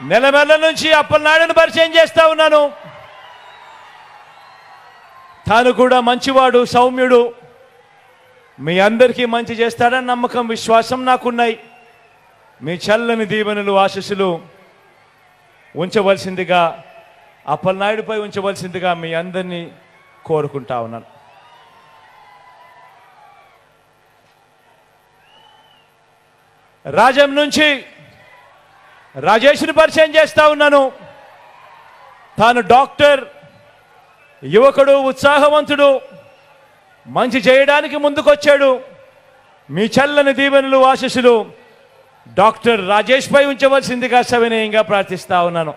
నెలమెల్ల నుంచి అప్పలనాయుడుని పరిచయం చేస్తా ఉన్నాను. తాను కూడా మంచివాడు, సౌమ్యుడు, మీ అందరికీ మంచి చేస్తాడని నమ్మకం, విశ్వాసం నాకున్నాయి. మీ చల్లని దీవెనలు, ఆశీస్సులు ఉంచవలసిందిగా, అప్పలనాయుడుపై ఉంచవలసిందిగా మీ అందరినీ కోరుకుంటా ఉన్నాను. రాజం నుంచి రాజేష్ని పరిచయం చేస్తా ఉన్నాను. తాను డాక్టర్, యువకుడు, ఉత్సాహవంతుడు, మంచి చేయడానికి ముందుకొచ్చాడు. మీ చల్లని దీవెనలు, ఆశీస్సులు డాక్టర్ రాజేష్పై ఉంచవలసిందిగా సవినయంగా ప్రార్థిస్తా ఉన్నాను.